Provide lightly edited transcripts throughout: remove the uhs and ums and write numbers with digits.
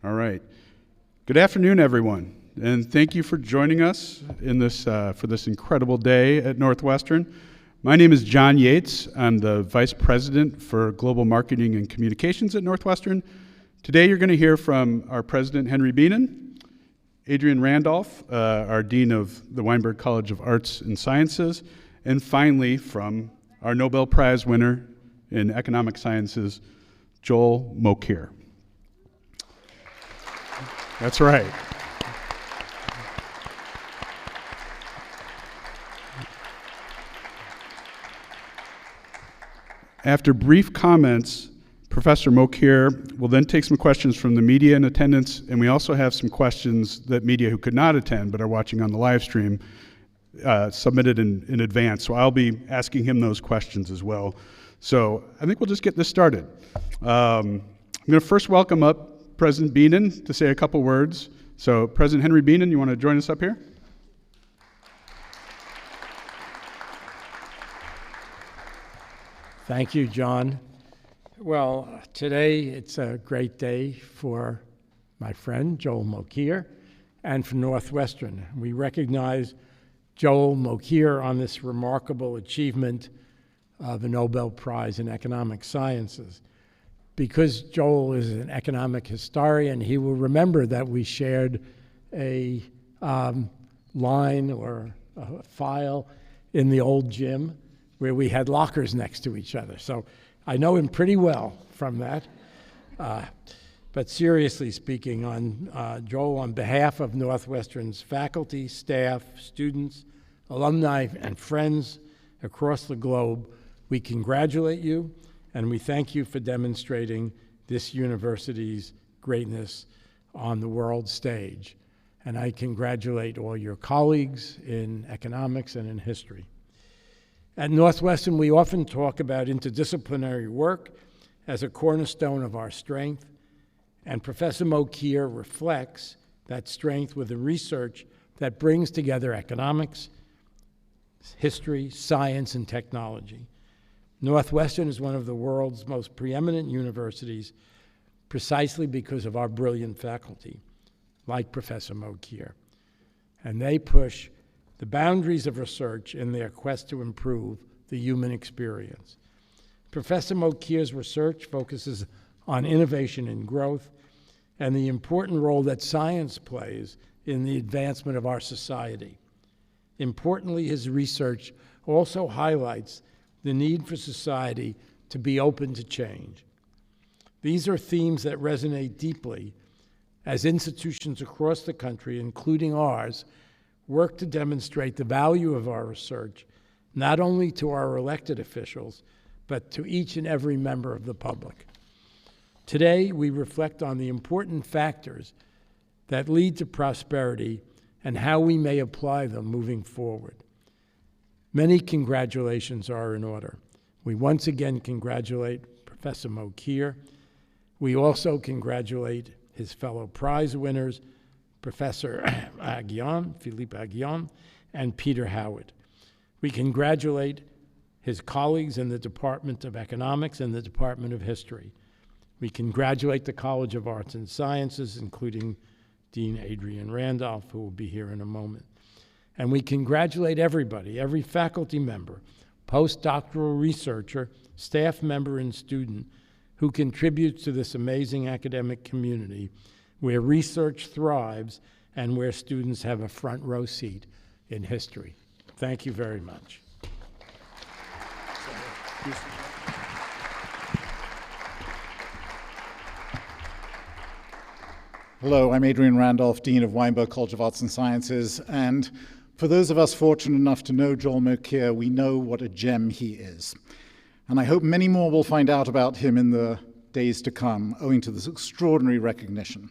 All right. Good afternoon, everyone, and thank you for joining us in this for this incredible day at Northwestern. My name is John Yates. I'm the Vice President for Global Marketing and Communications at Northwestern. Today you're going to hear from our President, Henry Bienen, Adrian Randolph, our Dean of the Weinberg College of Arts and Sciences, and finally from our Nobel Prize winner in Economic Sciences, Joel Mokyr. That's right. After brief comments, Professor Mokyr will then take some questions from the media in attendance, and we also have some questions that media who could not attend but are watching on the live stream submitted in advance. So I'll be asking him those questions as well. So I think we'll just get this started. I'm going to first welcome up President Bienen to say a couple words. So President Henry Bienen, you want to join us up here? Thank you, John. Well, today it's a great day for my friend, Joel Mokyr, and for Northwestern. We recognize Joel Mokyr on this remarkable achievement of the Nobel Prize in Economic Sciences. Because Joel is an economic historian, he will remember that we shared a line or a file in the old gym where we had lockers next to each other. So I know him pretty well from that. But seriously speaking, Joel, on behalf of Northwestern's faculty, staff, students, alumni, and friends across the globe, we congratulate you. And we thank you for demonstrating this university's greatness on the world stage. And I congratulate all your colleagues in economics and in history. At Northwestern, we often talk about interdisciplinary work as a cornerstone of our strength. And Professor Mokyr reflects that strength with the research that brings together economics, history, science, and technology. Northwestern is one of the world's most preeminent universities precisely because of our brilliant faculty, like Professor Mokyr. And they push the boundaries of research in their quest to improve the human experience. Professor Mokyr's research focuses on innovation and growth and the important role that science plays in the advancement of our society. Importantly, his research also highlights the need for society to be open to change. These are themes that resonate deeply as institutions across the country, including ours, work to demonstrate the value of our research, not only to our elected officials, but to each and every member of the public. Today, we reflect on the important factors that lead to prosperity and how we may apply them moving forward. Many congratulations are in order. We once again congratulate Professor Mokyr. We also congratulate his fellow prize winners, Professor Philippe Aghion, and Peter Howard. We congratulate his colleagues in the Department of Economics and the Department of History. We congratulate the College of Arts and Sciences, including Dean Adrian Randolph, who will be here in a moment. And we congratulate everybody, every faculty member, postdoctoral researcher, staff member, and student who contributes to this amazing academic community where research thrives and where students have a front row seat in history. Thank you very much. Hello, I'm Adrian Randolph, Dean of Weinberg College of Arts and Sciences, and for those of us fortunate enough to know Joel Mokyr, we know what a gem he is. And I hope many more will find out about him in the days to come, owing to this extraordinary recognition.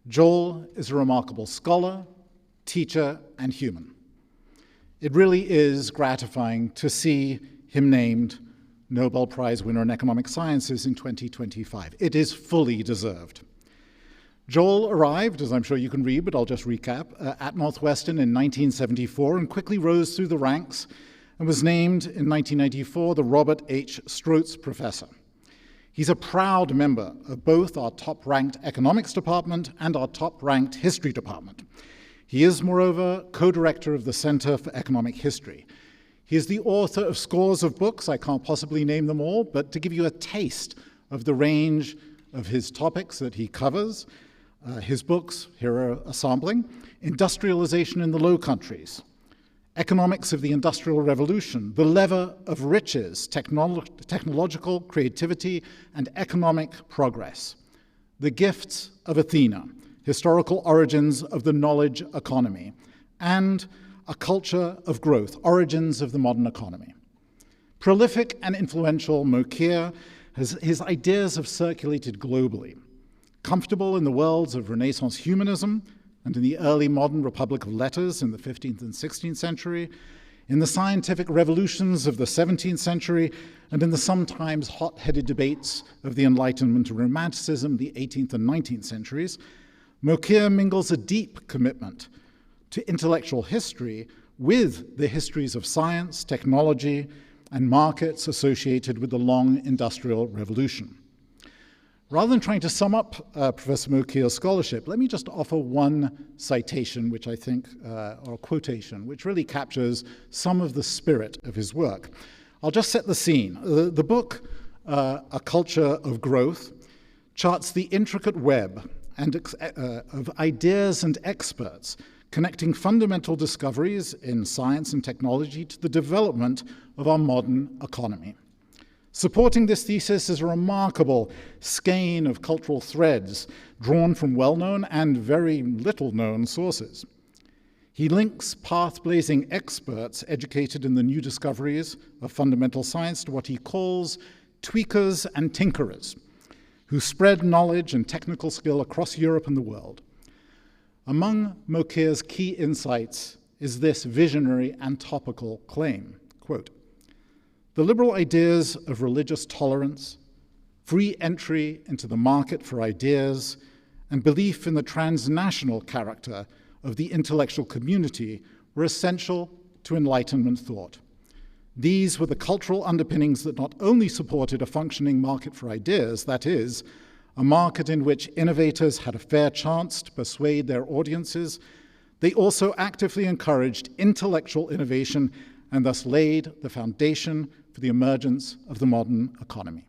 Joel is a remarkable scholar, teacher, and human. It really is gratifying to see him named Nobel Prize winner in Economic Sciences in 2025. It is fully deserved. Joel arrived, as I'm sure you can read, but I'll just recap, at Northwestern in 1974 and quickly rose through the ranks and was named in 1994 the Robert H. Strotz Professor. He's a proud member of both our top-ranked economics department and our top-ranked history department. He is, moreover, co-director of the Center for Economic History. He is the author of scores of books. I can't possibly name them all, but to give you a taste of the range of his topics that he covers, his books, here are a sampling: Industrialization in the Low Countries, Economics of the Industrial Revolution, The Lever of Riches, Technological Creativity and Economic Progress, The Gifts of Athena, Historical Origins of the Knowledge Economy, and A Culture of Growth, Origins of the Modern Economy. Prolific and influential, Mokyr, his ideas have circulated globally. Comfortable in the worlds of Renaissance humanism and in the early modern Republic of Letters in the 15th and 16th century, in the scientific revolutions of the 17th century, and in the sometimes hot-headed debates of the Enlightenment and Romanticism, the 18th and 19th centuries, Mokyr mingles a deep commitment to intellectual history with the histories of science, technology, and markets associated with the long industrial revolution. Rather than trying to sum up Professor Mokyr's scholarship, let me just offer one citation, which I think, or a quotation, which really captures some of the spirit of his work. I'll just set the scene. The book, A Culture of Growth, charts the intricate web of ideas and experts connecting fundamental discoveries in science and technology to the development of our modern economy. Supporting this thesis is a remarkable skein of cultural threads drawn from well-known and very little-known sources. He links path-blazing experts educated in the new discoveries of fundamental science to what he calls tweakers and tinkerers, who spread knowledge and technical skill across Europe and the world. Among Mokyr's key insights is this visionary and topical claim, quote, "The liberal ideas of religious tolerance, free entry into the market for ideas, and belief in the transnational character of the intellectual community were essential to Enlightenment thought. These were the cultural underpinnings that not only supported a functioning market for ideas, that is, a market in which innovators had a fair chance to persuade their audiences, they also actively encouraged intellectual innovation and thus laid the foundation for the emergence of the modern economy."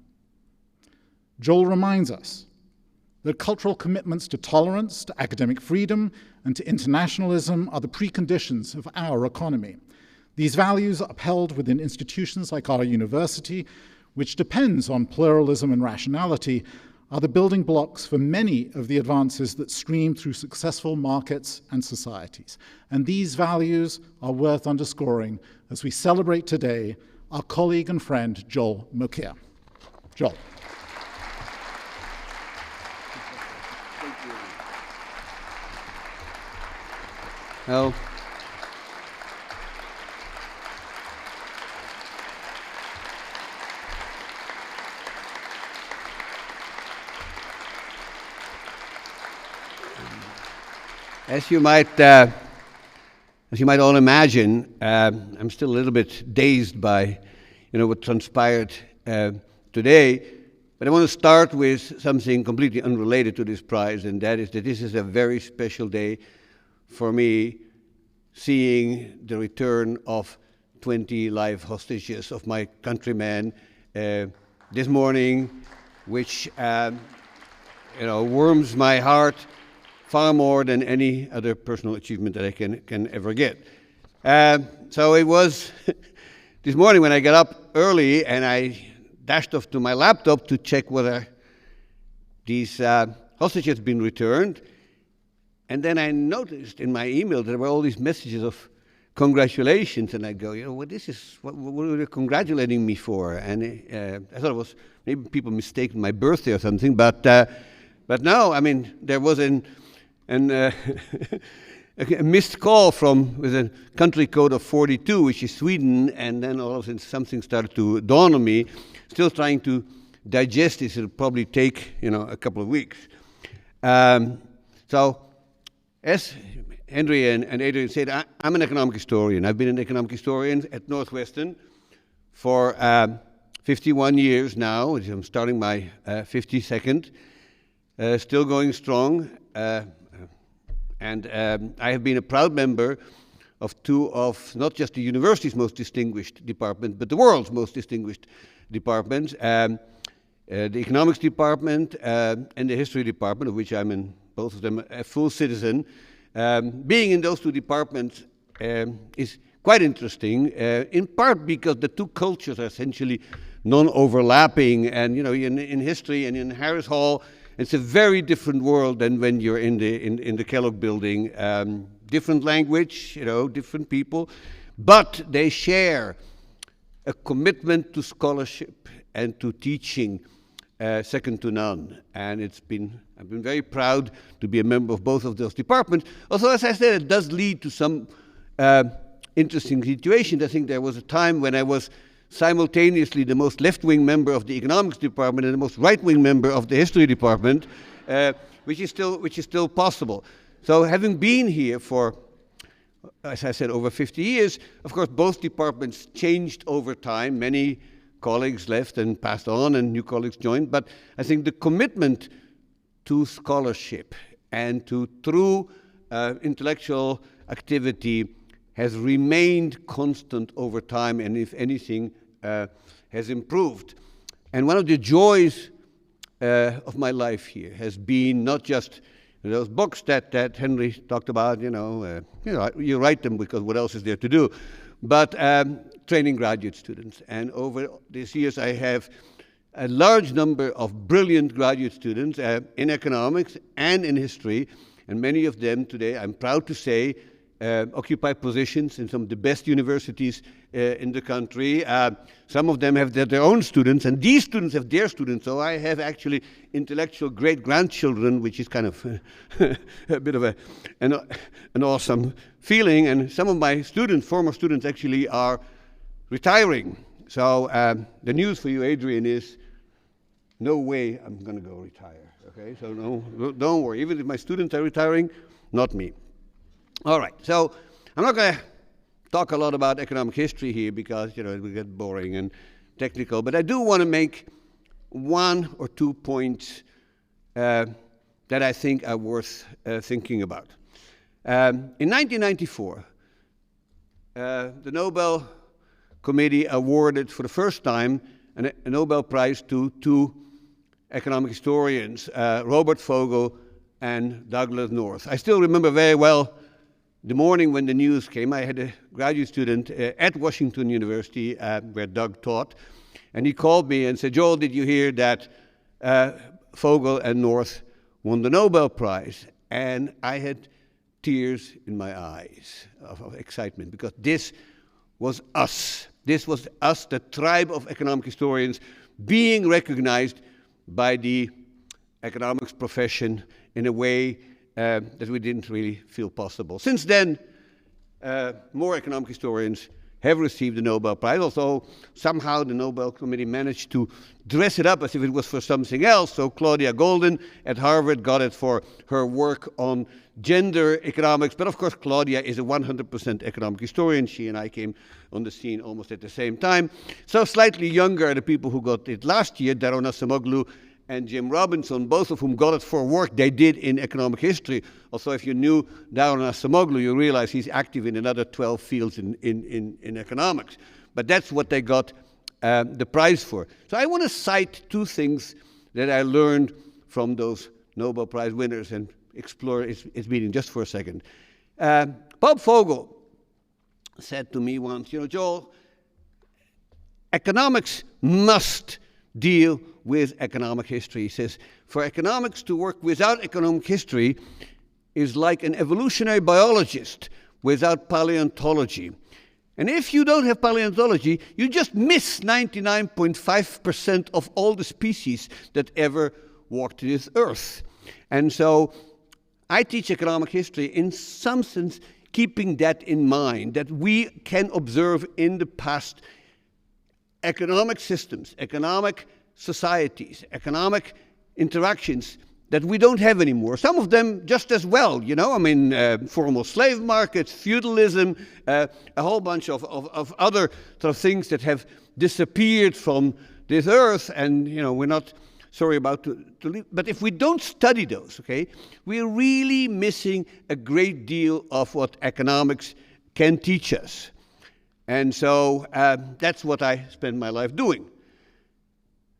Joel reminds us that cultural commitments to tolerance, to academic freedom, and to internationalism are the preconditions of our economy. These values are upheld within institutions like our university, which depends on pluralism and rationality, are the building blocks for many of the advances that stream through successful markets and societies. And these values are worth underscoring as we celebrate today our colleague and friend, Joel Mokyr. Joel. Well, as you might all imagine, I'm still a little bit dazed by, what transpired today. But I want to start with something completely unrelated to this prize, and that is that this is a very special day for me, seeing the return of 20 live hostages of my countrymen this morning, which warms my heart far more than any other personal achievement that I can ever get. So it was this morning when I got up early and I dashed off to my laptop to check whether these hostages had been returned. And then I noticed in my email that there were all these messages of congratulations, and I go, what are they congratulating me for? And I thought it was maybe people mistaken my birthday or something, but no, I mean, there was a missed call with a country code of 42, which is Sweden, and then all of a sudden something started to dawn on me. Still trying to digest this. It'll probably take, a couple of weeks. So, as Henry and Adrian said, I'm an economic historian. I've been an economic historian at Northwestern for 51 years now. I'm starting my 52nd, still going strong. And I have been a proud member of two of not just the university's most distinguished departments, but the world's most distinguished departments, the economics department and the history department, of which I'm in both of them a full citizen. Being in those two departments is quite interesting, in part because the two cultures are essentially non-overlapping, and in history and in Harris Hall, it's a very different world than when you're in the Kellogg building. Different language, different people, but they share a commitment to scholarship and to teaching second to none. And I've been very proud to be a member of both of those departments. Although, as I said, it does lead to some interesting situations. I think there was a time when I was simultaneously the most left-wing member of the economics department and the most right-wing member of the history department, which is still possible. So having been here for, as I said, over 50 years, of course, both departments changed over time. Many colleagues left and passed on, and new colleagues joined. But I think the commitment to scholarship and to true intellectual activity has remained constant over time, and if anything, has improved. And one of the joys of my life here has been not just those books that Henry talked about, you write them because what else is there to do, but training graduate students. And over these years, I have a large number of brilliant graduate students in economics and in history, and many of them today, I'm proud to say, occupy positions in some of the best universities in the country. Some of them have their own students, and these students have their students. So I have actually intellectual great-grandchildren, which is kind of a bit of an awesome feeling. And some of my students, former students, actually are retiring. So the news for you, Adrian, is no way I'm going to go retire. Okay, so no, don't worry. Even if my students are retiring, not me. All right, so I'm not going to talk a lot about economic history here because, it will get boring and technical, but I do want to make 1 or 2 points that I think are worth thinking about. In 1994, the Nobel Committee awarded for the first time a Nobel Prize to two economic historians, Robert Vogel and Douglas North. I still remember very well the morning when the news came. I had a graduate student at Washington University where Doug taught, and he called me and said, "Joel, did you hear that Vogel and North won the Nobel Prize?" And I had tears in my eyes of excitement, because this was us. This was us, the tribe of economic historians, being recognized by the economics profession in a way that we didn't really feel possible. Since then, more economic historians have received the Nobel Prize, although somehow the Nobel Committee managed to dress it up as if it was for something else. So Claudia Golden at Harvard got it for her work on gender economics. But of course, Claudia is a 100% economic historian. She and I came on the scene almost at the same time. So slightly younger are the people who got it last year, Daron Acemoglu and Jim Robinson, both of whom got it for work they did in economic history. Also, if you knew Daron Acemoglu, you realize he's active in another 12 fields in economics. But that's what they got the prize for. So I want to cite two things that I learned from those Nobel Prize winners and explore its meaning just for a second. Bob Vogel said to me once, Joel, economics must deal with economic history. He says, for economics to work without economic history is like an evolutionary biologist without paleontology. And if you don't have paleontology, you just miss 99.5% of all the species that ever walked this earth. And so I teach economic history in some sense, keeping that in mind, that we can observe in the past economic systems, economic societies, economic interactions that we don't have anymore. Some of them just as well, formal slave markets, feudalism, a whole bunch of other sort of things that have disappeared from this earth, and we're not sorry about to leave. But if we don't study those, okay, we're really missing a great deal of what economics can teach us. And so that's what I spend my life doing.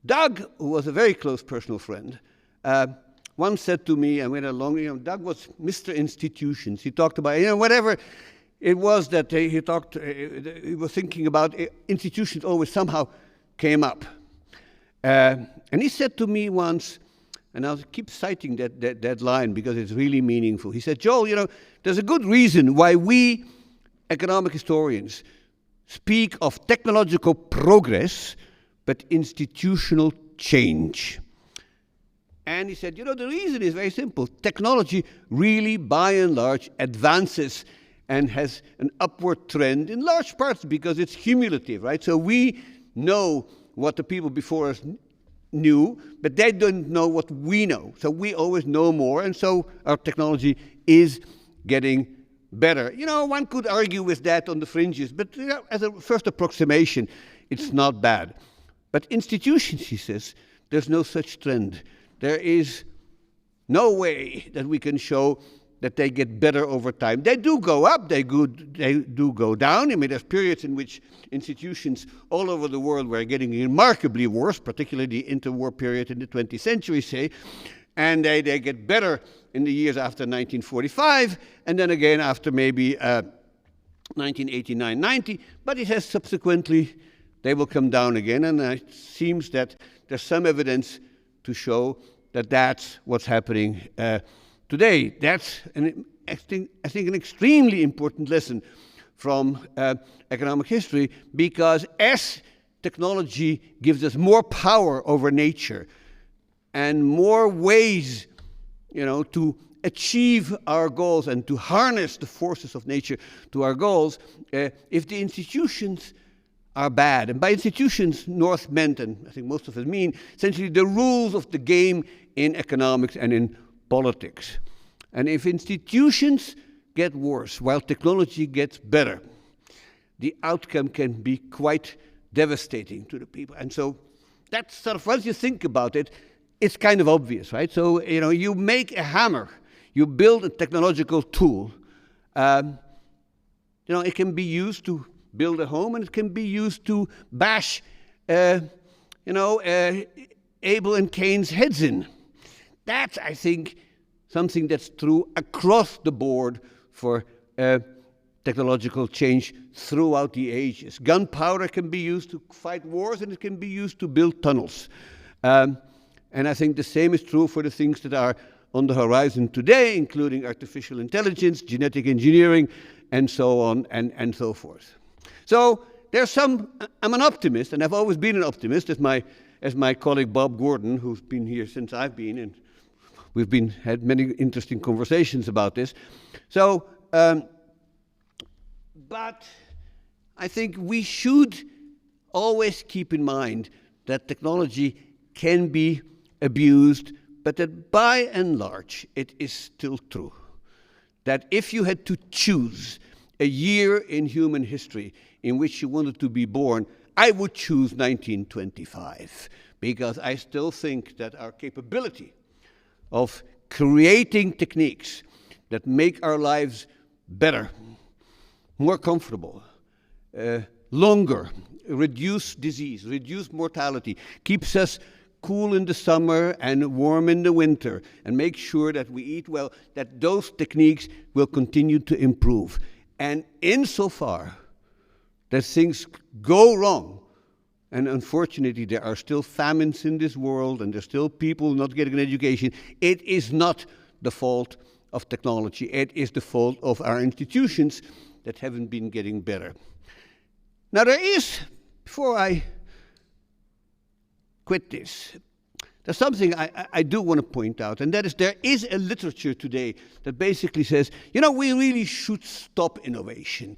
Doug, who was a very close personal friend, once said to me, and went along, Doug was Mr. Institutions. He talked about, whatever it was that he was thinking about, institutions always somehow came up. And he said to me once, and I'll keep citing that line because it's really meaningful. He said, Joel, there's a good reason why we economic historians speak of technological progress, but institutional change. And he said, the reason is very simple. Technology really, by and large, advances and has an upward trend in large parts because it's cumulative, right? So we know what the people before us knew, but they don't know what we know. So we always know more, and so our technology is getting better. One could argue with that on the fringes, but as a first approximation, it's not bad. But institutions, he says, there's no such trend. There is no way that we can show that they get better over time. They do go up, they do go down. I mean, there's periods in which institutions all over the world were getting remarkably worse, particularly the interwar period in the 20th century, say, and they get better in the years after 1945, and then again after maybe 1989-90, but it has subsequently, they will come down again, and it seems that there's some evidence to show that that's what's happening today. That's, I think, an extremely important lesson from economic history, because as technology gives us more power over nature and more ways, to achieve our goals and to harness the forces of nature to our goals, if the institutions are bad, and by institutions, North meant, and I think most of us mean, essentially the rules of the game in economics and in politics. And if institutions get worse while technology gets better, the outcome can be quite devastating to the people. And so that's sort of, once you think about it, it's kind of obvious, right? So, you make a hammer, you build a technological tool. It can be used to build a home, and it can be used to bash, Abel and Cain's heads in. That's, I think, something that's true across the board for technological change throughout the ages. Gunpowder can be used to fight wars, and it can be used to build tunnels. And I think the same is true for the things that are on the horizon today, including artificial intelligence, genetic engineering, and so on and so forth. So I'm an optimist, and I've always been an optimist, as my colleague Bob Gordon, who's been here since I've been, and we've had many interesting conversations about this. So, but I think we should always keep in mind that technology can be abused, but that by and large it is still true. That if you had to choose a year in human history in which you wanted to be born, I would choose 1925, because I still think that our capability of creating techniques that make our lives better, more comfortable, longer, reduce disease, reduce mortality, keeps us cool in the summer and warm in the winter, and make sure that we eat well, that those techniques will continue to improve. And insofar that things go wrong, and unfortunately there are still famines in this world, and there's still people not getting an education, it is not the fault of technology. It is the fault of our institutions that haven't been getting better. Now there is, before I quit this, there's something I do want to point out, and that is there is a literature today that basically says, we really should stop innovation.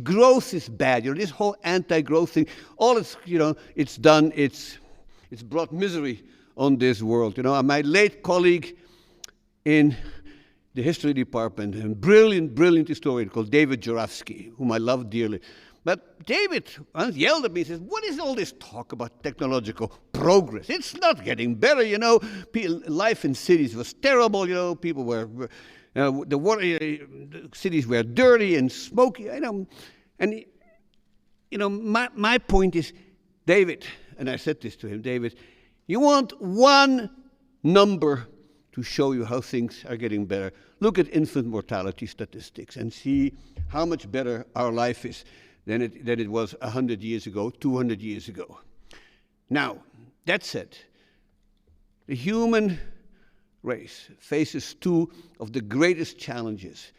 Growth is bad. This whole anti-growth thing, all it's, it's done, it's brought misery on this world. My late colleague in the history department, a brilliant historian called David Jurafsky, whom I love dearly, But David once yelled at me and says, what is all this talk about technological progress? It's not getting better, you know. Life in cities was terrible, you know. People were, the cities were dirty and smoky, you know. And, you know, my point is, David, and I said this to him, David, you want one number to show you how things are getting better. Look at infant mortality statistics and see how much better our life is than it was 100 years ago, 200 years ago. Now, that said, the human race faces two of the greatest challenges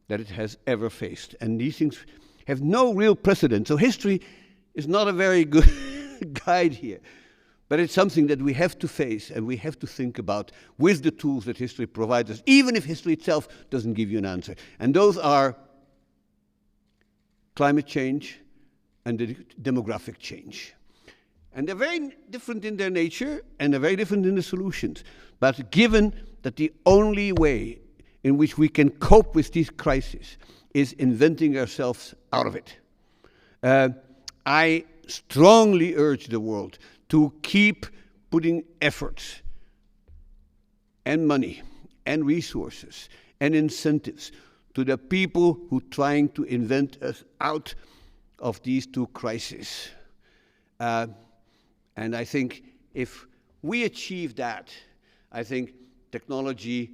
that it has ever faced. And these things have no real precedent. So history is not a very good guide here. But it's something that we have to face and we have to think about with the tools that history provides us, even if history itself doesn't give you an answer. And those are climate change and the demographic change. And they're very different in their nature and they're very different in the solutions. But given that the only way in which we can cope with these crises is inventing ourselves out of it, I strongly urge the world to keep putting efforts and money and resources and incentives to the people who are trying to invent us out of these two crises. And I think if we achieve that, I think technology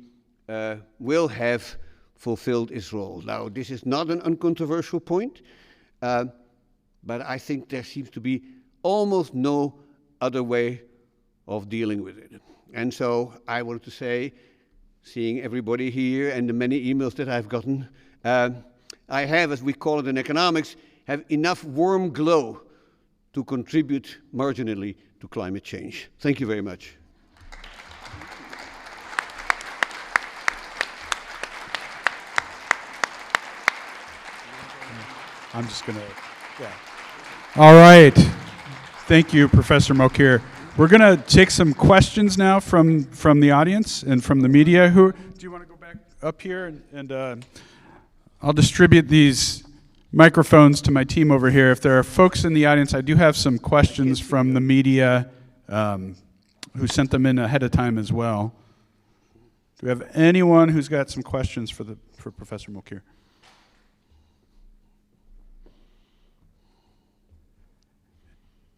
will have fulfilled its role. Now, this is not an uncontroversial point, but I think there seems to be almost no other way of dealing with it. And so I wanted to say, seeing everybody here and the many emails that I've gotten, I have, as we call it in economics, have enough warm glow to contribute marginally to climate change. Thank you very much. I'm just going to, yeah. All right. Thank you, Professor Mokyr. We're going to take some questions now from the audience and from the media. Do you want to go back up here? And I'll distribute these microphones to my team over here. If there are folks in the audience, I do have some questions from the media who sent them in ahead of time as well. Do we have anyone who's got some questions for Professor Mokyr?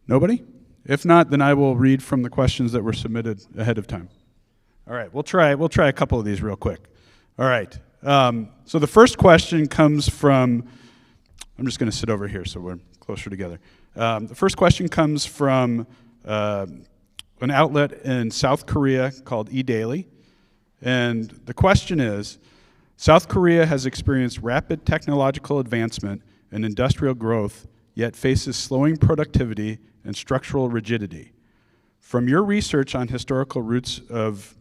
Nobody? If not, then I will read from the questions that were submitted ahead of time. All right, we'll try a couple of these real quick. All right, so the first question comes from, I'm just going to sit over here so we're closer together. The first question comes from an outlet in South Korea called eDaily. And the question is, South Korea has experienced rapid technological advancement and industrial growth, yet faces slowing productivity and structural rigidity. From your research on historical roots of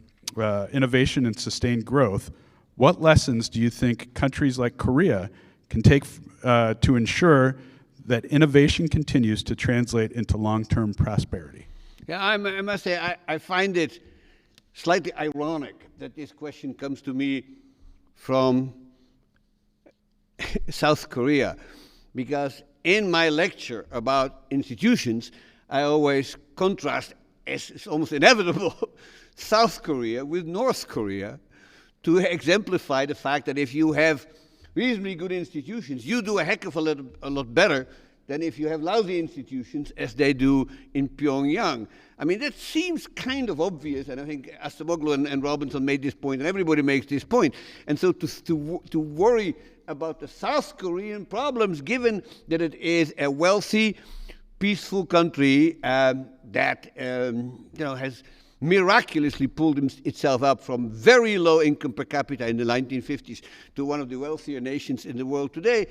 innovation and sustained growth, what lessons do you think countries like Korea can take to ensure that innovation continues to translate into long-term prosperity? Yeah, I must say, I find it slightly ironic that this question comes to me from South Korea, because in my lecture about institutions, I always contrast, as it's almost inevitable, South Korea with North Korea to exemplify the fact that if you have reasonably good institutions, you do a heck of a lot better than if you have lousy institutions, as they do in Pyongyang. I mean, that seems kind of obvious, and I think Acemoglu and Robinson made this point, and everybody makes this point. And so to worry about the South Korean problems, given that it is a wealthy, peaceful country that has miraculously pulled itself up from very low income per capita in the 1950s to one of the wealthier nations in the world today,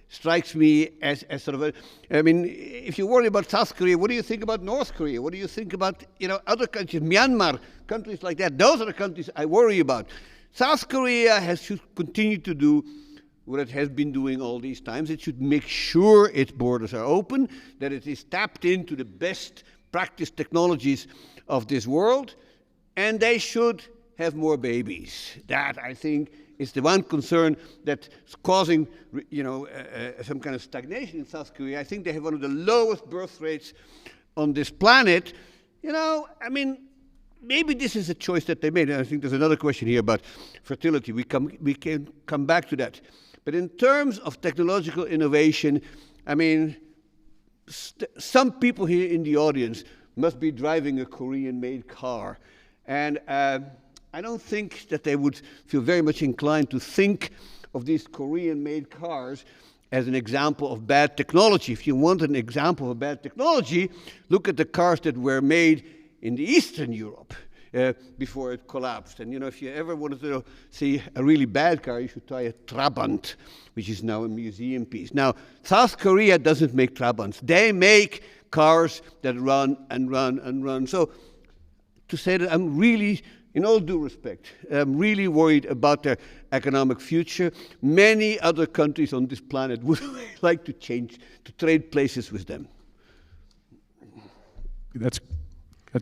strikes me as sort of if you worry about South Korea, what do you think about North Korea? What do you think about, other countries, Myanmar, countries like that? Those are the countries I worry about. South Korea should continue to do what it has been doing all these times. It should make sure its borders are open, that it is tapped into the best practice technologies of this world, and they should have more babies. That, I think, is the one concern that's causing, some kind of stagnation in South Korea. I think they have one of the lowest birth rates on this planet. Maybe this is a choice that they made. And I think there's another question here about fertility. We can come back to that. But in terms of technological innovation, some people here in the audience must be driving a Korean-made car. And I don't think that they would feel very much inclined to think of these Korean-made cars as an example of bad technology. If you want an example of bad technology, look at the cars that were made in the Eastern Europe before it collapsed. And if you ever wanted to see a really bad car, you should try a Trabant, which is now a museum piece. Now, South Korea doesn't make Trabants. They make cars that run and run and run. So to say that I'm really, in all due respect, I'm really worried about their economic future. Many other countries on this planet would like to trade places with them. That's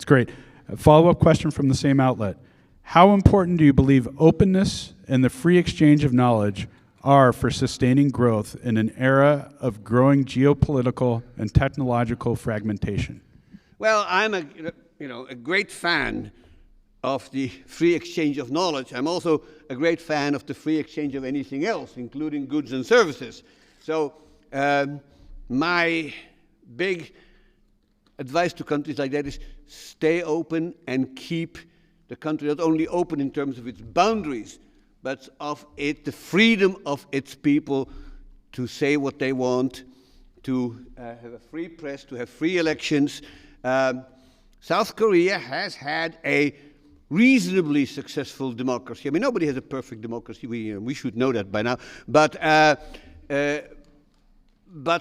great. A follow-up question from the same outlet. How important do you believe openness and the free exchange of knowledge are for sustaining growth in an era of growing geopolitical and technological fragmentation? Well, I'm a great fan of the free exchange of knowledge. I'm also a great fan of the free exchange of anything else, including goods and services. So my big advice to countries like that is stay open and keep the country not only open in terms of its boundaries, but of the freedom of its people to say what they want, to have a free press, to have free elections. South Korea has had a reasonably successful democracy. Nobody has a perfect democracy. We should know that by now. But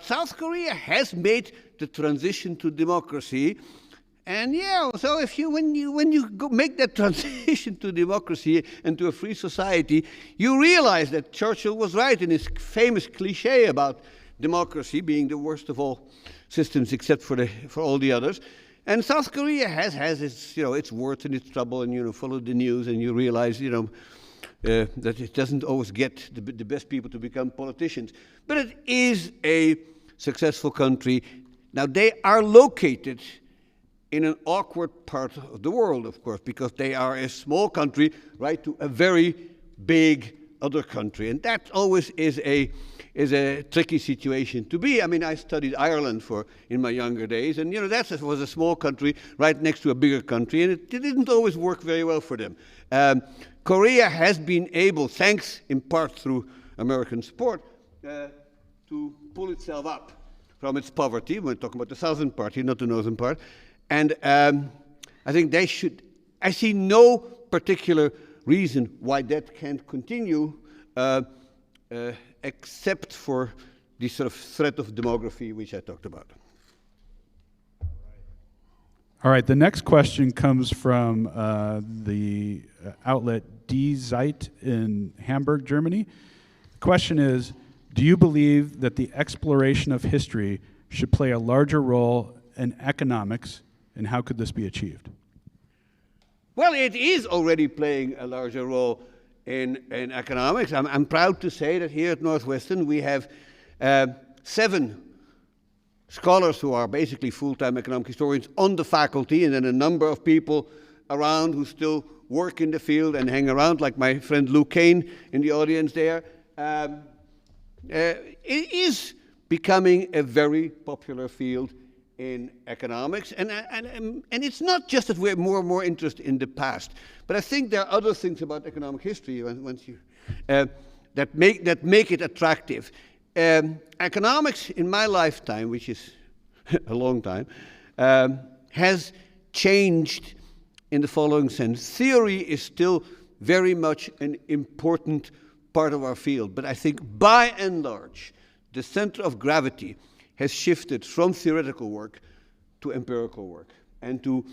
South Korea has made the transition to democracy. And so when you make that transition to democracy and to a free society, you realize that Churchill was right in his famous cliche about democracy being the worst of all systems except for all the others. And South Korea has its worth and its trouble, and follow the news, and you realize that it doesn't always get the best people to become politicians. But it is a successful country. Now, they are located in an awkward part of the world, of course, because they are a small country right to a very big other country. And that always is a tricky situation to be. I studied Ireland in my younger days, and that was a small country right next to a bigger country, and it didn't always work very well for them. Korea has been able, thanks in part through American support, to pull itself up from its poverty. We're talking about the southern part here, not the northern part. And I think they should. I see no particular reason why that can't continue, except for this sort of threat of demography, which I talked about. All right, the next question comes from the outlet Die Zeit in Hamburg, Germany. The question is, do you believe that the exploration of history should play a larger role in economics, and how could this be achieved? Well, it is already playing a larger role in economics. I'm proud to say that here at Northwestern we have 7 scholars who are basically full-time economic historians on the faculty, and then a number of people around who still work in the field and hang around, like my friend Lou Cahn in the audience there. It is becoming a very popular field in economics, and it's not just that we have more and more interest in the past, but I think there are other things about economic history that make it attractive. Economics in my lifetime, which is a long time, has changed in the following sense. Theory is still very much an important part of our field, but I think by and large, the center of gravity has shifted from theoretical work to empirical work, and to,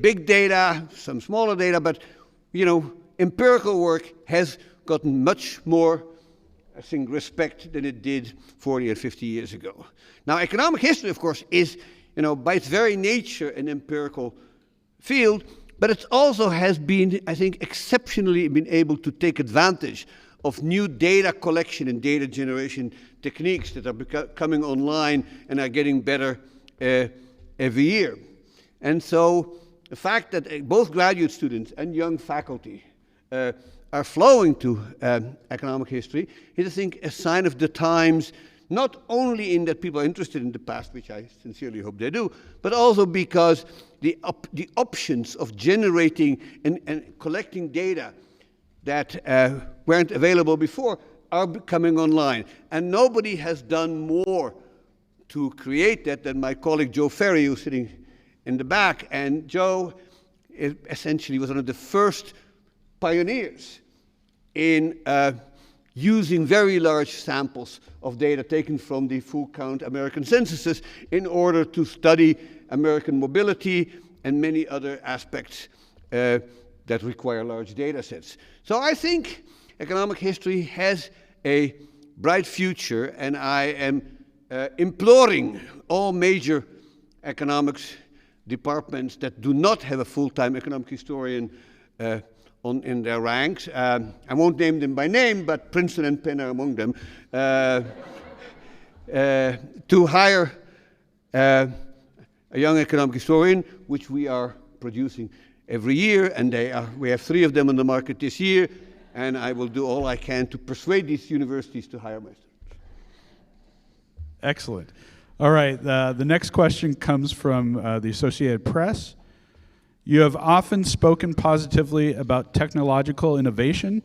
big data, some smaller data, but, empirical work has gotten much more, I think, respect than it did 40 or 50 years ago. Now, economic history, of course, is, by its very nature, an empirical field, but it also has been, I think, exceptionally been able to take advantage of new data collection and data generation techniques that are coming online and are getting better every year. And so the fact that both graduate students and young faculty are flowing to economic history is, I think, a sign of the times, not only in that people are interested in the past, which I sincerely hope they do, but also because the options of generating and collecting data that weren't available before are coming online. And nobody has done more to create that than my colleague Joe Ferry, who's sitting in the back. And Joe essentially was one of the first pioneers in using very large samples of data taken from the full count American censuses in order to study American mobility and many other aspects that require large data sets. So I think economic history has a bright future, and I am imploring all major economics departments that do not have a full-time economic historian in their ranks. I won't name them by name, but Princeton and Penn are among them, to hire a young economic historian, which we are producing every year, and we have 3 of them on the market this year, and I will do all I can to persuade these universities to hire my students. Excellent. All right, the next question comes from the Associated Press. You have often spoken positively about technological innovation.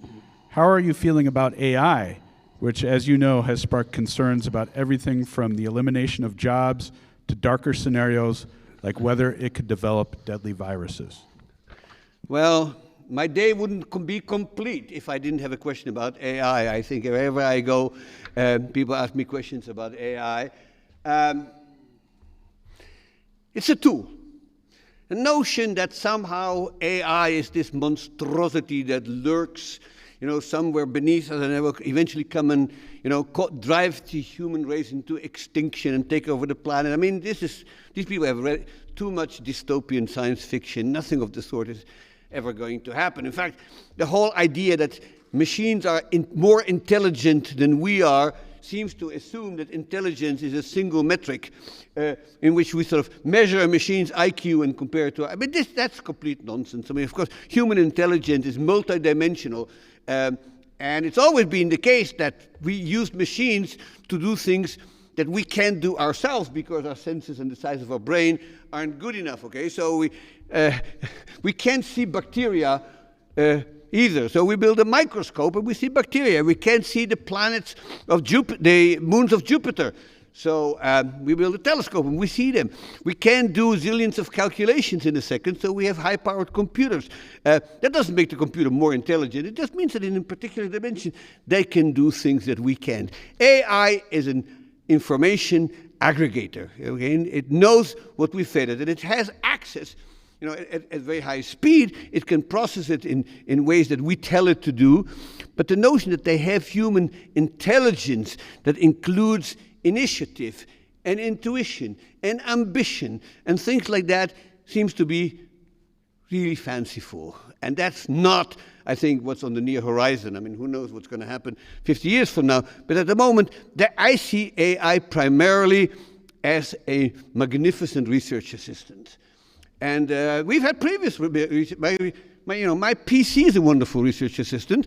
How are you feeling about AI, which, as you know, has sparked concerns about everything from the elimination of jobs to darker scenarios like whether it could develop deadly viruses? Well, my day wouldn't be complete if I didn't have a question about AI. I think wherever I go, people ask me questions about AI. It's a tool. The notion that somehow AI is this monstrosity that lurks, somewhere beneath us and it will eventually come and, drive the human race into extinction and take over the planet. I mean, these people have read too much dystopian science fiction. Nothing of the sort is ever going to happen. In fact, the whole idea that machines are more intelligent than we are seems to assume that intelligence is a single metric in which we sort of measure a machine's IQ and compare it to. I mean, that's complete nonsense. I mean, of course, human intelligence is multidimensional, and it's always been the case that we use machines to do things that we can't do ourselves because our senses and the size of our brain aren't good enough. Okay, so we can't see bacteria either. So we build a microscope and we see bacteria. We can't see the planets of Jupiter, the moons of Jupiter. So we build a telescope and we see them. We can't do zillions of calculations in a second, so we have high-powered computers. That doesn't make the computer more intelligent. It just means that in a particular dimension, they can do things that we can't. AI is an information aggregator. Okay? It knows what we fed it, and it has access. At very high speed, it can process it in ways that we tell it to do. But the notion that they have human intelligence that includes initiative and intuition and ambition and things like that seems to be really fanciful. And that's not, I think, what's on the near horizon. I mean, who knows what's going to happen 50 years from now. But at the moment, I see AI primarily as a magnificent research assistant. And we've had previous research. My PC is a wonderful research assistant.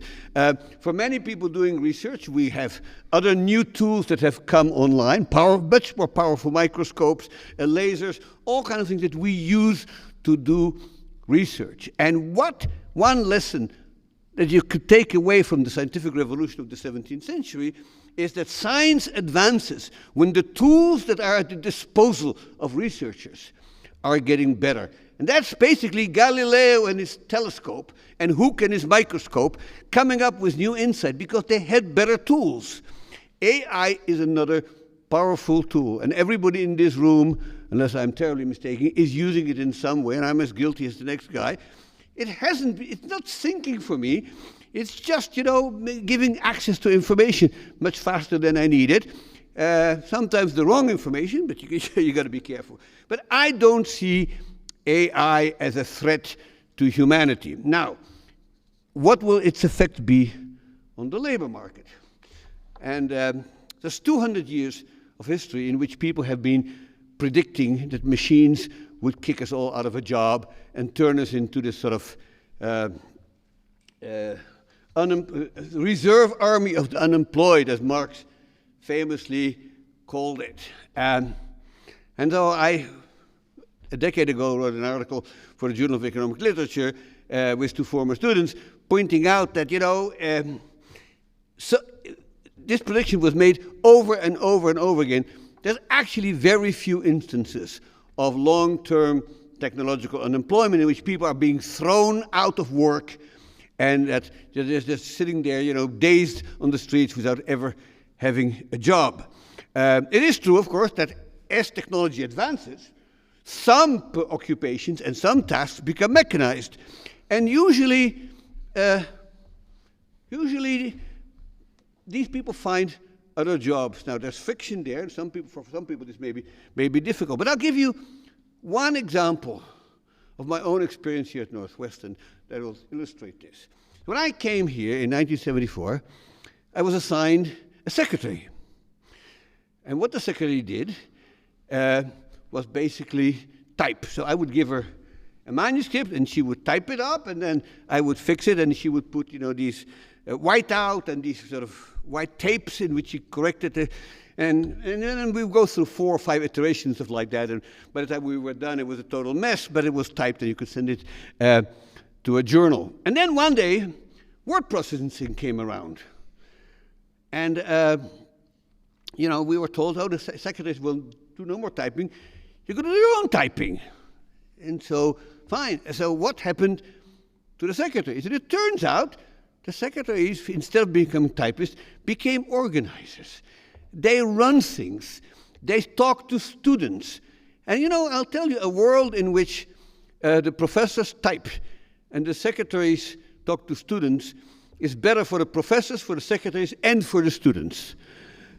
For many people doing research, we have other new tools that have come online, much more powerful microscopes, lasers, all kinds of things that we use to do research. And one lesson that you could take away from the scientific revolution of the 17th century is that science advances when the tools that are at the disposal of researchers are getting better. And that's basically Galileo and his telescope and Hooke and his microscope coming up with new insight because they had better tools. AI is another powerful tool, and everybody in this room, unless I'm terribly mistaken, is using it in some way, and I'm as guilty as the next guy. It's not thinking for me. It's just, giving access to information much faster than I need it. Sometimes the wrong information, but you got to be careful. But I don't see AI as a threat to humanity. Now, what will its effect be on the labor market? And there's 200 years of history in which people have been predicting that machines would kick us all out of a job and turn us into this sort of reserve army of the unemployed, as Marx famously called it. And so I, a decade ago, wrote an article for the Journal of Economic Literature with 2 former students, pointing out that, so this prediction was made over and over and over again. There's actually very few instances of long-term technological unemployment in which people are being thrown out of work and that they're just sitting there, dazed on the streets without ever having a job. It is true, of course, that as technology advances, some occupations and some tasks become mechanized. And usually these people find other jobs. Now, there's friction there, and for some people this may be difficult. But I'll give you one example of my own experience here at Northwestern that will illustrate this. When I came here in 1974, I was assigned a secretary. And what the secretary did was basically type. So I would give her a manuscript, and she would type it up, and then I would fix it, and she would put, these white out and these sort of white tapes in which she corrected it. And then we would go through 4 or 5 iterations of like that. And by the time we were done, it was a total mess, but it was typed, and you could send it to a journal. And then one day, word processing came around. And, we were told, the secretaries will do no more typing. You could do your own typing. And so, fine. So what happened to the secretaries? And it turns out the secretaries, instead of becoming typists, became organizers. They run things. They talk to students. And I'll tell you, a world in which the professors type and the secretaries talk to students is better for the professors, for the secretaries, and for the students.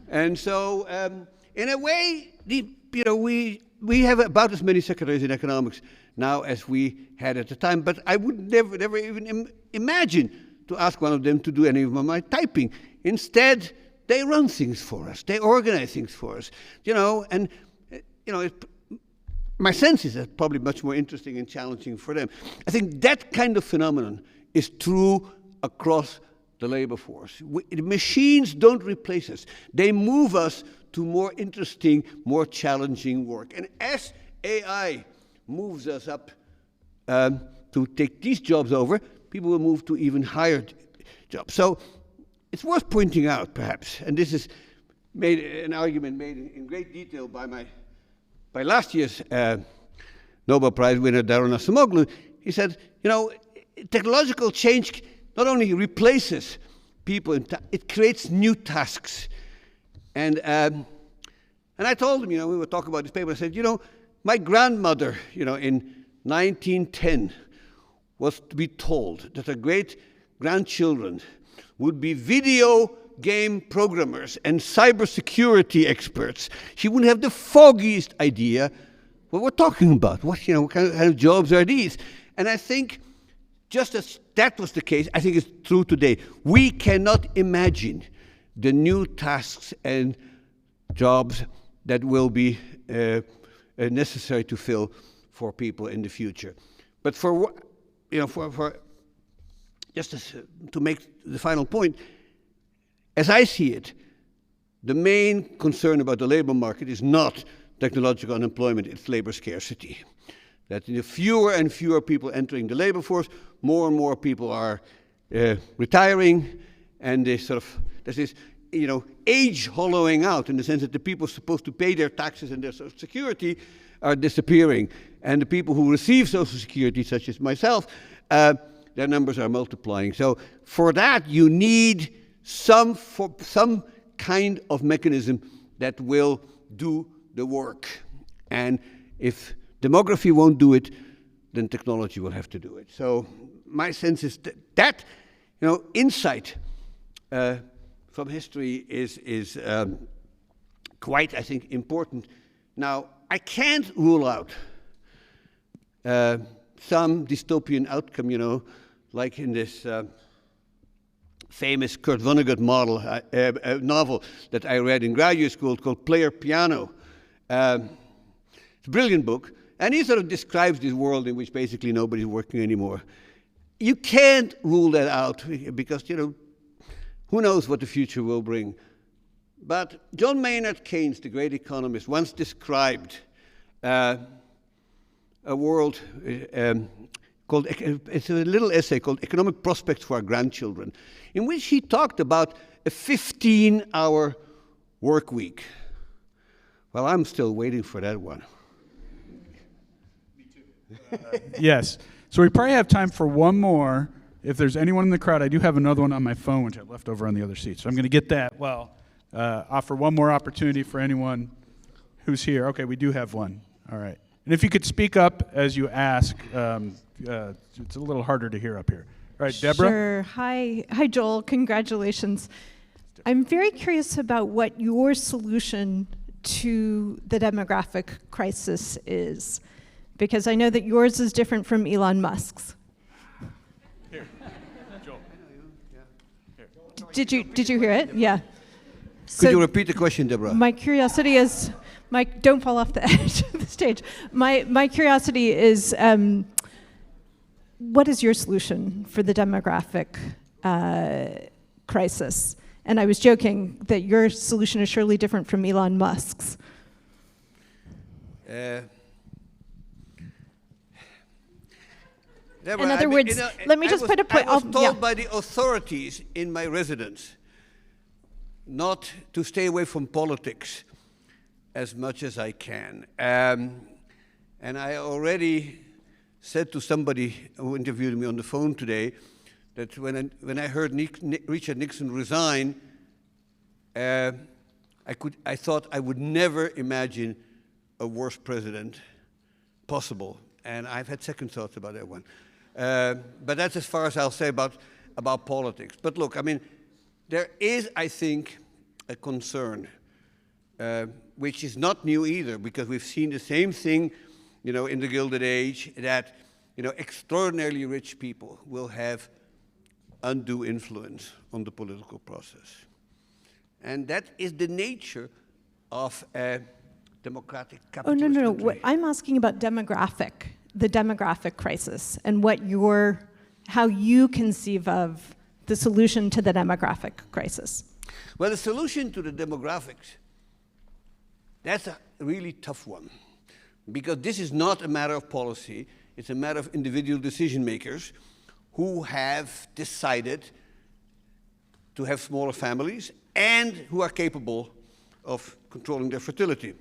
And so, in a way, we have about as many secretaries in economics now as we had at the time, but I would never even imagine to ask one of them to do any of my typing. Instead, they run things for us. They organize things for us. My sense is that probably much more interesting and challenging for them. I think that kind of phenomenon is true across the labor force. The machines don't replace us. They move us to more interesting, more challenging work. And as AI moves us up to take these jobs over, people will move to even higher jobs. So it's worth pointing out, perhaps, and this is an argument made in great detail by last year's Nobel Prize winner, Daron Acemoglu. He said, technological change not only replaces people, it creates new tasks. And I told him, we were talking about this paper, I said, my grandmother, in 1910 was to be told that her great-grandchildren would be video game programmers and cybersecurity experts. She wouldn't have the foggiest idea what we're talking about. What kind of jobs are these? And I think just as that was the case, I think it's true today. We cannot imagine the new tasks and jobs that will be necessary to fill for people in the future. But for just to make the final point, as I see it, the main concern about the labor market is not technological unemployment, it's labor scarcity. That fewer and fewer people entering the labor force, more and more people are retiring, and there's this age hollowing out in the sense that the people supposed to pay their taxes and their Social Security are disappearing. And the people who receive Social Security, such as myself, their numbers are multiplying. So for that, you need some kind of mechanism that will do the work. And if demography won't do it, then technology will have to do it. So my sense is that insight from history is quite, I think, important. Now, I can't rule out some dystopian outcome, like in this famous Kurt Vonnegut novel that I read in graduate school called Player Piano. It's a brilliant book, and he sort of describes this world in which basically nobody's working anymore. You can't rule that out because, who knows what the future will bring. But John Maynard Keynes, the great economist, once described a world called, it's a little essay called Economic Prospects for Our Grandchildren, in which he talked about a 15-hour work week. Well, I'm still waiting for that one. Me too. Yes. So we probably have time for one more. If there's anyone in the crowd, I do have another one on my phone, which I left over on the other seat. So I'm going to get that. Well, offer one more opportunity for anyone who's here. Okay, we do have one. All right. And if you could speak up as you ask, it's a little harder to hear up here. All right, Deborah? Sure. Hi, Joel. Congratulations. I'm very curious about what your solution to the demographic crisis is, because I know that yours is different from Elon Musk's. Here, Joel. Did you hear it? Yeah. Could you repeat the question, Deborah? My curiosity is, don't fall off the edge of the stage. My curiosity is, what is your solution for the demographic crisis? And I was joking that your solution is surely different from Elon Musk's. Deborah, In other words, let me just put a point. I was told by the authorities in my residence not to stay away from politics as much as I can. And I already said to somebody who interviewed me on the phone today that when I heard Richard Nixon resign, I thought I would never imagine a worse president possible. And I've had second thoughts about that one. But that's as far as I'll say about politics. But look, I mean, there is, I think, a concern, which is not new either, because we've seen the same thing, in the Gilded Age, that, extraordinarily rich people will have undue influence on the political process. And that is the nature of a democratic capitalist country. Oh, no. I'm asking about the demographic crisis, and how you conceive of the solution to the demographic crisis. Well, the solution to the demographics, that's a really tough one, because this is not a matter of policy. It's a matter of individual decision makers who have decided to have smaller families and who are capable of controlling their fertility.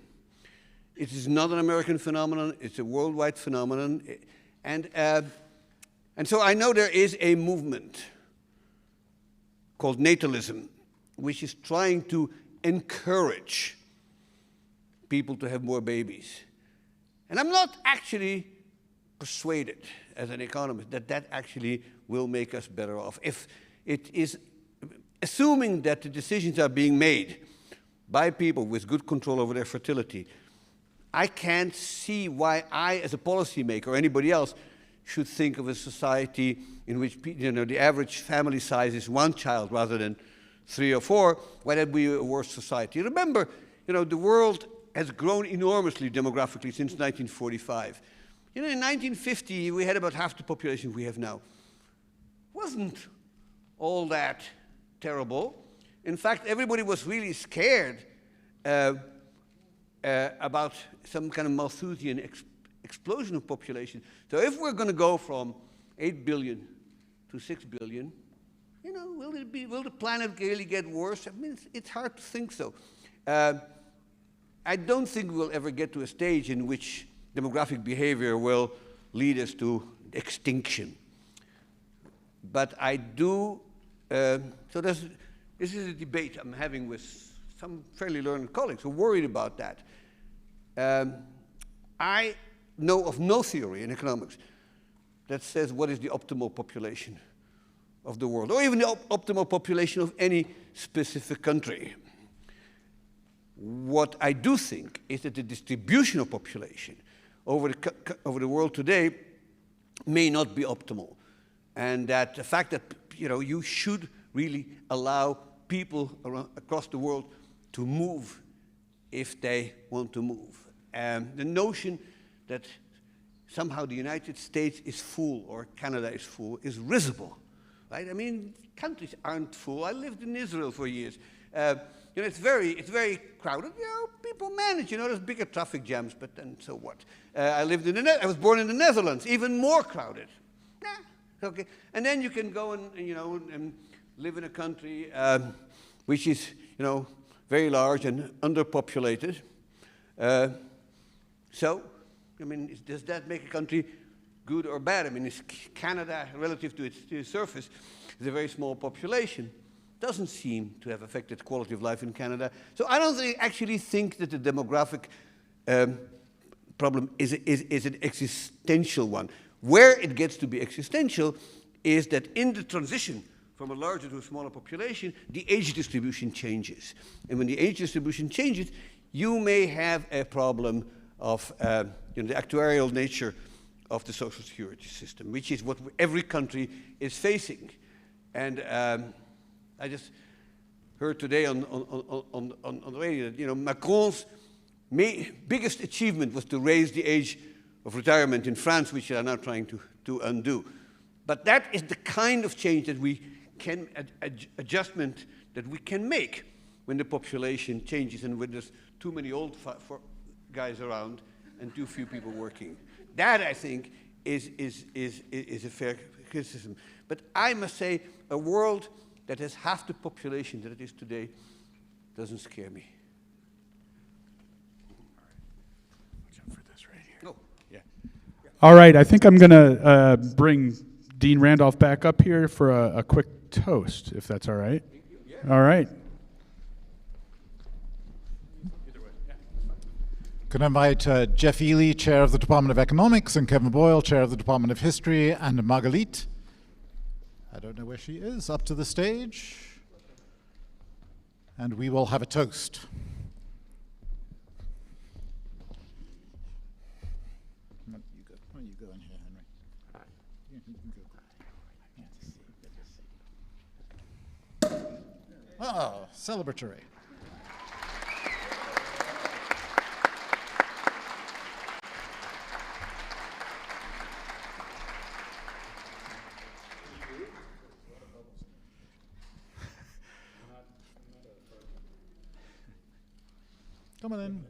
It is not an American phenomenon, it's a worldwide phenomenon. And so I know there is a movement called natalism, which is trying to encourage people to have more babies. And I'm not actually persuaded as an economist that actually will make us better off. If it is, assuming that the decisions are being made by people with good control over their fertility, I can't see why I, as a policymaker or anybody else, should think of a society in which the average family size is one child rather than 3 or 4. Why that would be a worse society? Remember, the world has grown enormously demographically since 1945. In 1950, we had about half the population we have now. Wasn't all that terrible. In fact, everybody was really scared about some kind of Malthusian explosion of population. So if we're going to go from 8 billion to 6 billion, will the planet really get worse? I mean, it's hard to think so. I don't think we'll ever get to a stage in which demographic behavior will lead us to extinction. But I do, this is a debate I'm having with some fairly learned colleagues who are worried about that. I know of no theory in economics that says what is the optimal population of the world, or even the optimal population of any specific country. What I do think is that the distribution of population over the world today may not be optimal. And that the fact that you should really allow people across the world to move if they want to move. The notion that somehow the United States is full or Canada is full is risible, right? I mean, countries aren't full. I lived in Israel for years. It's very crowded. People manage. There's bigger traffic jams, but then so what? I was born in the Netherlands, even more crowded. Okay. And then you can go and live in a country which is very large and underpopulated. Does that make a country good or bad? I mean, is Canada, relative to its surface, is a very small population. Doesn't seem to have affected quality of life in Canada. So I don't actually think that the demographic problem is an existential one. Where it gets to be existential is that in the transition from a larger to a smaller population, the age distribution changes. And when the age distribution changes, you may have a problem of the actuarial nature of the social security system, which is what every country is facing. And I just heard today on the radio that Macron's biggest achievement was to raise the age of retirement in France, which they are now trying to undo. But that is the kind of change that we can adjustment that we can make when the population changes and when there's too many old guys around and too few people working. That, I think, is a fair criticism. But I must say, a world that has half the population that it is today doesn't scare me. Watch out for this right here. Oh, yeah. All right, I think I'm going to bring Dean Randolph back up here for a quick toast, if that's all right. Yeah. All right. Can I invite Jeff Ely, Chair of the Department of Economics, and Kevin Boyle, Chair of the Department of History, and Margalit, I don't know where she is, up to the stage. And we will have a toast. Why don't you go in here, Henry? You can go. Oh, celebratory. Come on in.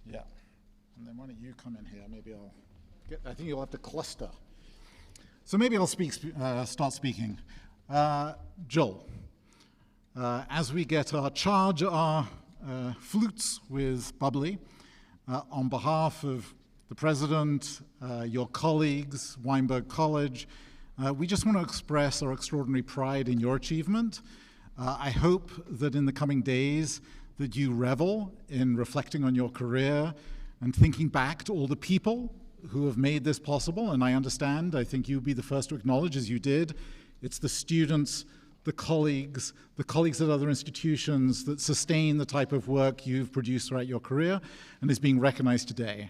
Yeah. And then why don't you come in here? Maybe I think you'll have to cluster. So maybe I'll start speaking. Joel, as we charge our flutes with bubbly, on behalf of the President, your colleagues, Weinberg College, we just want to express our extraordinary pride in your achievement. I hope that in the coming days that you revel in reflecting on your career and thinking back to all the people who have made this possible. And I think you'd be the first to acknowledge, as you did, it's the students, the colleagues at other institutions that sustain the type of work you've produced throughout your career and is being recognized today.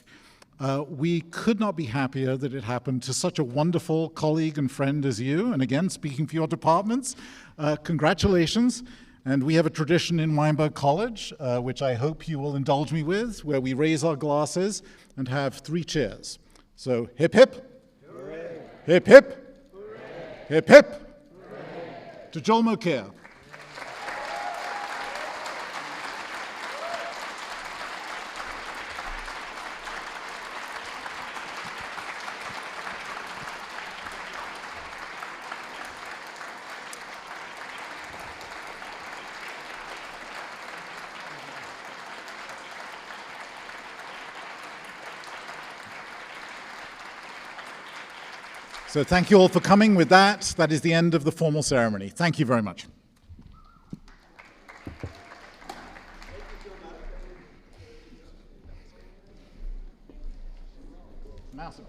We could not be happier that it happened to such a wonderful colleague and friend as you. And again, speaking for your departments, congratulations. And we have a tradition in Weinberg College, which I hope you will indulge me with, where we raise our glasses and have 3 cheers. So hip hip, hooray. Hip hip, hooray. Hip hip, hooray. To Joel Mokyr. So thank you all for coming. With that, that is the end of the formal ceremony. Thank you very much. Massive.